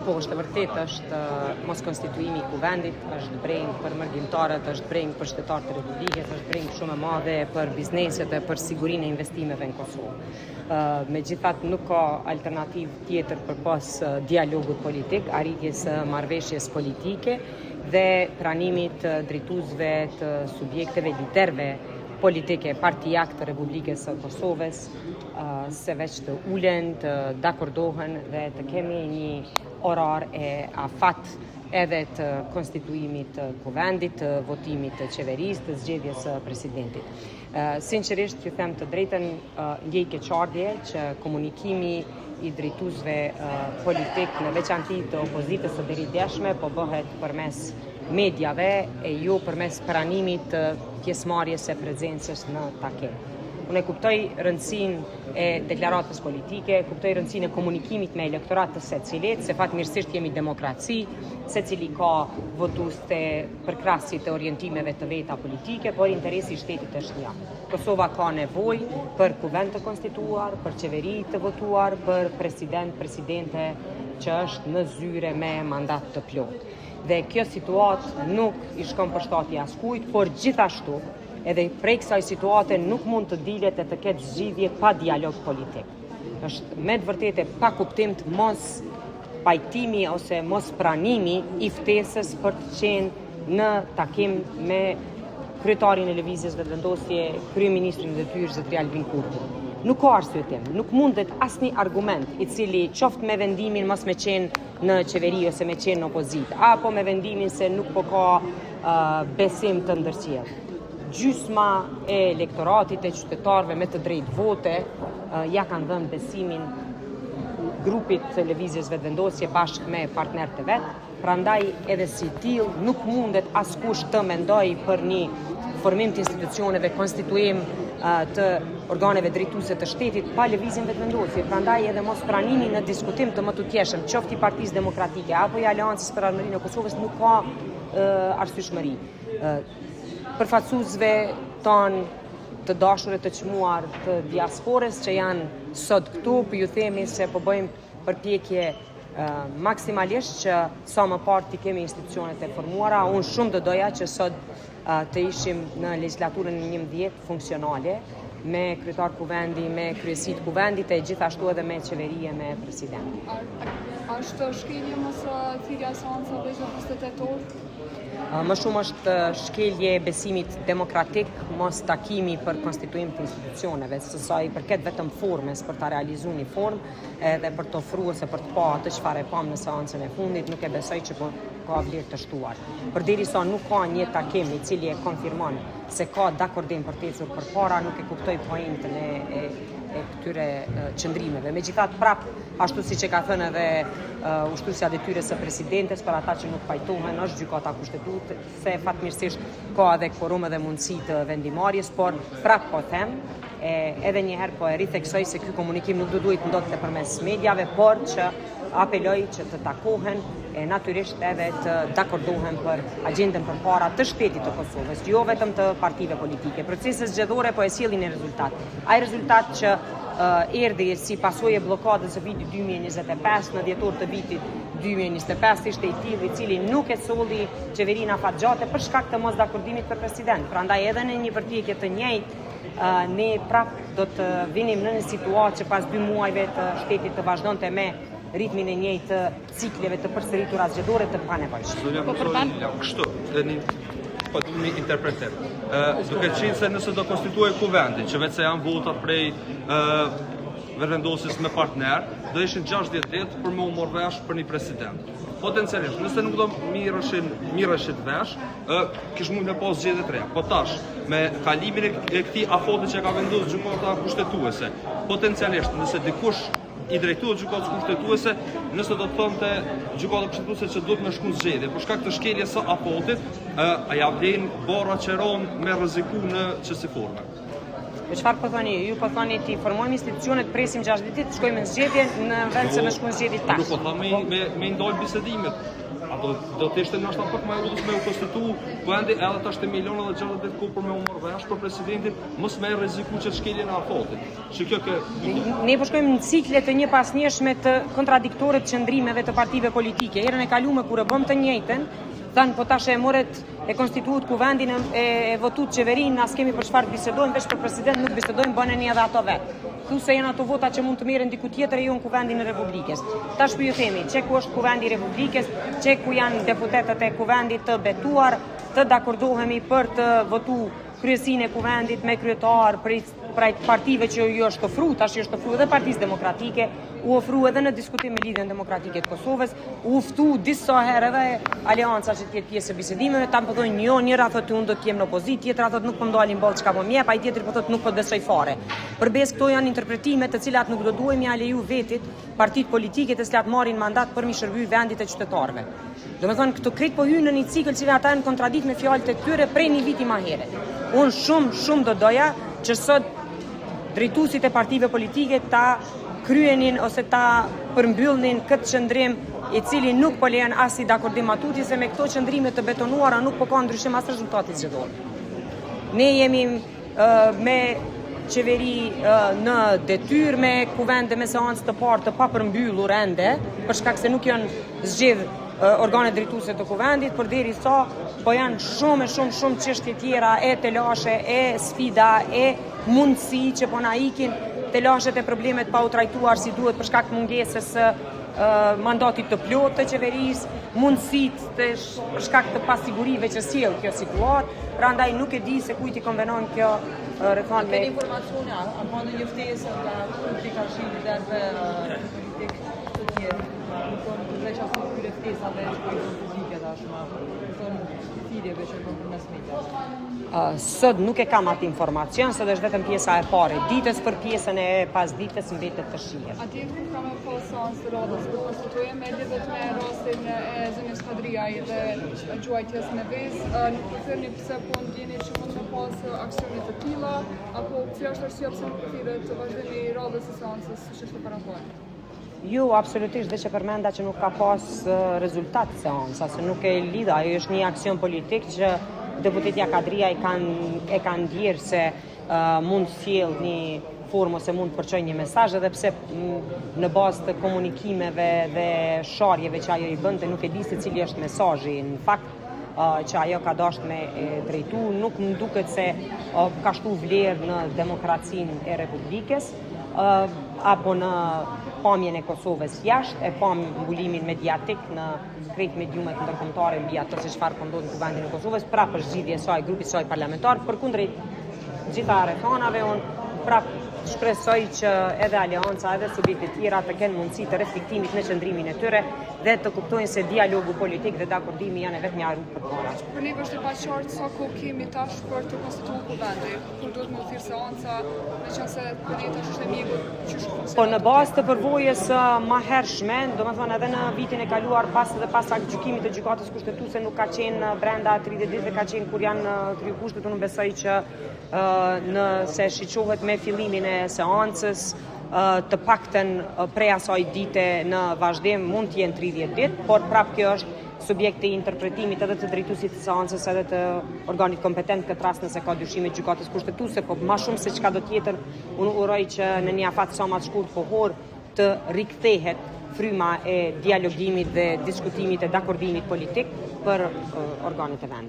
Po, është e vërtet, është mos konstituimi I kuvendit, është breng për mërgjimtarët, është breng për shtetarët e Republikës, është breng shumë e madhe për bizneset e për sigurinë e investimeve në Kosovë. Megjithatë nuk ka alternativë tjetër përpas dialogut politik, arritjes së marrëveshjes politike dhe pranimit drejtuesve të subjekteve liderëve politike partijak të Republikës së Kosovës, se veç të ulen, të dakordohen dhe të kemi një orar e afat edhe të konstituimit të kuvendit, të votimit të qeverisë, të zgjedhjes së presidentit. Sinqerisht, ju them të drejtën, ndjej keqardhje që komunikimi I drejtuesve politik në veçanti të opozitës së derideshme po bëhet përmes mediave e jo përmes pranimit të pjesëmarrjes së prezencës në takim. Unë e kuptoj rëndësinë e deklaratës politike, kuptoj rëndësinë e komunikimit me elektorat të secilit, se fatmirësisht jemi demokraci, secili ka votues të përkrasit të orientimeve të veta politike, por interesi I shtetit është një. Kosova ka nevojë për kuvend të konstituar, për qeveri të votuar, për presidente që është në zyre me mandat të plotë. Dhe kjo situatë nuk I shkon përshtatje askujt, por gjithashtu edhe prej kësaj situate nuk mund të dilet e të ketë zgjidhje pa dialog politik. Është me të vërtetë pa kuptim të mos pajtimi ose mos pranimi I ftesës për të qenë në takim me kryetarin e lëvizjes vetëvendosje, kryeministrin e detyrës Zotri Albin Kurti. Nuk ka arsye tim, nuk mundet asnjë argument I cili qoftë me vendimin mos me qenë në qeveri ose me qenë në opozitë, apo me vendimin se nuk po ka besim të ndërqiell. Gjysma e elektoratit e qytetarëve me të drejtë vote ja kanë dhënë besimin grupit të lëvizjes vetëvendosje bashkë me partnerët e vet, prandaj edhe si tillë nuk mundet askush të mendojë për një formim të institucioneve, konstituim të organeve drejtuese të shtetit pa lëvizjen vetëvendosje. Prandaj edhe mos pranimi në diskutim të mëtutjeshëm, qoftë I Partisë Demokratike apo I Aleancës për Armërinë e Kosovës nuk ka arsyeshmëri. Përfaqësuesve tanë të dashurit të çmuar të diasporës që janë sot këtu, ju themi se po bëjmë përpjekje maksimalisht që sa më parë të kemi institucionet e formuara. Unë shumë do doja që sot të ishim në legjislaturën 11 funksionale, me kryetar kuvendi, me kryesit kuvendit e gjithashtu edhe me qeverie, me president. A është shkelje mos thirrja e seancave 28 orë? Më shumë është shkelje e besimit demokratik, mos takimi për konstituim të institucioneve, se sa I përket vetëm formës për ta realizuar një formë edhe për të ofruar ose për të pa atë çfarë e pam në seancën e fundit, nuk e besoj që ka vlerë të shtuar. Përderisa nuk ka një takim I cili e konfirmon se ka dakordim për të ecur përpara, nuk e kuptoj pointën e këtyre qëndrimeve. Megjithatë prap, ashtu siç e ka thënë edhe ushtruesja detyrës së presidentes për ata që nuk pajtohen, është gjykata kushtetuese, se fatmirësisht ka edhe kvorum dhe mundësi të vendimarrjes, por prap po them, edhe një herë po e ritheksoj se ky komunikim nuk duhet ndodhte përmes mediave, por që apeloj që të takohen e natyrisht edhe të dakordohen për agjendën përpara të shtetit të Kosovës, jo vetëm të partive politike. Procesi zgjedhore po e sjellin një rezultat. Ai rezultat që erdhi si pasojë e bllokadës së vitit 2025 në dhjetor të vitit 2025 ishte I tillë I cili nuk e solli qeverinë afatgjate për shkak të mosdakordimit për president. Prandaj edhe në një përpjekje të njëjtë ne prap do të vinim në një situatë që pas 2 muajve të shtetit të vazhdonte me ritmin e njëjtë të cikleve të përsëritura zgjedhore të panevojshme. Kështu, po të mi interpretim. Duke qenë se nëse do konstituoj kuvendi, që vetë se janë votat prej vetëvendosjes me partner, do ishin 60 ditë për me u marrë vesh për një president. Potencialisht, nëse nuk do mirëshit vesh, kish mund me pas zgjedhje të reja. Po tash, me kalimin e këtij afati që ka vendosur gjykata kushtetuese, potencialisht nëse dikush I drejtuar gjykatës kushtetuese, nëse do të thonte gjykata kushtetuese që duhet me shku zgjedhje, për shkak të shkeljes së afatit, a ja vlen barra qeron me rreziku në çësi forme. Me çfarë po thoni? Ju po thoni ti formojmë institucionet, presim 60 ditë, shkojmë në zgjedhje në vend se me shku në zgjedhje tash. Nuk po them me ndal bisedimet. A do të ishte ndoshta pak më e udhës me u konstituu vendi edhe tash të miliona dhe 60 ku për me u marrë vesh për presidentin, mos me rreziku që të shkeljen e afotit. Që kjo ne po shkojmë në cikle të njëpasnjëshme të kontradiktore të qëndrimeve të partive politike. Herën e kaluar kur e bëm të njëjtën, thanë po tash e morët e konstituut kuvendin e votut qeverinë, as kemi për çfarë bisedojmë, veç për president nuk bisedojmë, bëneni edhe ato vetë. Thu se janë ato vota që mund të merren diku tjetër e jo në kuvendin e Republikës. Tash po ju themi, çe ku është kuvendi i Republikës, çe ku janë deputetët e kuvendit të betuar, të dakordohemi për të votuar kryesinë e kuvendit me kryetar prej partive që ju është ofruar, tash ju është ofruar edhe Partisë Demokratike, u ofru edhe në diskutim me Lidhjen Demokratike të Kosovës, u ftu disa herë edhe aleanca që të jetë pjesë e bisedimeve, ta më thonë jo, njëra thotë unë do të jem në opozitë, tjetra thotë nuk po ndalin boll çka po më jep, ai tjetri po thotë nuk po besoj fare. Përbes këto janë interpretime të cilat nuk do duhemi ja leju vetit partitë politike të cilat marrin mandat për mi shërbyer vendit e qytetarëve. Domethënë këto krejt po hyjnë në një cikël që ata janë kontradikt me fjalët e tyre prej një viti më herët. Unë shumë do doja që sot drejtuesit e partive politike ta kryenin ose ta përmbyllnin këtë qëndrim i cili nuk po lejon as si dakordim matuti se me këto qëndrime të betonuara nuk po ka ndryshim as rezultati zgjedhor. Ne jemi me qeveri në detyrë me kuvende me seancë të parë të papërmbyllur ende, për shkak se nuk janë zgjedh organet drejtuese të kuvendit, përderisa po janë shumë çështje tjera e telashe, e sfida, e mundësi që po na ikin telashet e problemet pa u trajtuar si duhet për shkak të mungesës mandatit të plotë të qeverisë, mundësitë për shkak të pasigurive që sjell kjo situatë, prandaj nuk e di se kujt i konvenon kjo reformë. Keni informacione, a ka ndonjë ftesë nga publika liderëve politik të tjerë? Nuk kanë veç ato këtyre ftesave që janë publike tashmë, thonë thirrjeve që bën përmes medias. Sot nuk e kam atë informacion, sot është vetëm pjesa e parë. Ditës për pjesën e pasditës mbetet të shihet. Atje kam pas seancë të radhës për konstituje me lidhje me rastin e zënjes Kadriaj dhe gjuajtjes me vezë. Nuk i thëni pse po ndjeni që mund të pas aksione të tilla, apo cila është arsyeja pse nuk thirret të vazhdimi i radhës së seancës siç është paraportë? Jo, absolutisht, dhe që përmenda që nuk ka pas rezultat seansa, se nuk e lidha, ajo është një aksion politik që deputetja Kadria e kanë ndjerë se mund sjell një formë ose mund përçoj një mesazh, edhe pse në bazë të komunikimeve dhe sharjeve që ajo i bënte, nuk e di se cili është mesazhi në fakt që ajo ka dashur me drejtu, nuk më duket se ka shtu vlerë në demokracinë e Republikës, apo në pamjen e Kosovës jashtë, e pam mbulimin mediatik në krejt mediumet ndërkombëtare mbi ato se çfarë po ndodh në kuvendin e Kosovës, prapë është zgjidhja e saj, grupit saj parlamentar, përkundrejt gjitha rrethanave, unë prapë shpresoj që edhe aleanca edhe subjektet tjera të kenë mundësi të reflektimit në qëndrimin e tyre dhe të kuptojnë se dialogu politik dhe dakordimi janë vetëm rrugë për para. Për ne është e paqartë sa kohë kemi tash për të konstituuar kuvendi, kur duhet me u thirrë seanca, meqense për ne tash është e mjegut që shkojmë. Po në bazë të përvojës më hershme, domethënë edhe në vitin e kaluar pas gjykimit të gjykatës kushtetuese nuk ka qenë brenda 30 ditëve, ka qenë kur janë kryer kushtet, unë besoj që nëse shiqohet me fillimin e seancës, të paktën prej asaj dite në vazhdim mund të jenë 30 ditë, por prapë kjo është subjekt i interpretimit edhe të drejtuesit të seancës edhe të organit kompetent këtë rast nëse ka dyshime gjykatës kushtetuese, po më shumë se çka do tjetër, unë uroj që në një afat sa më të shkurt kohor të rikthehet fryma e dialogimit dhe diskutimit e dakordimit politik për organet e vendit.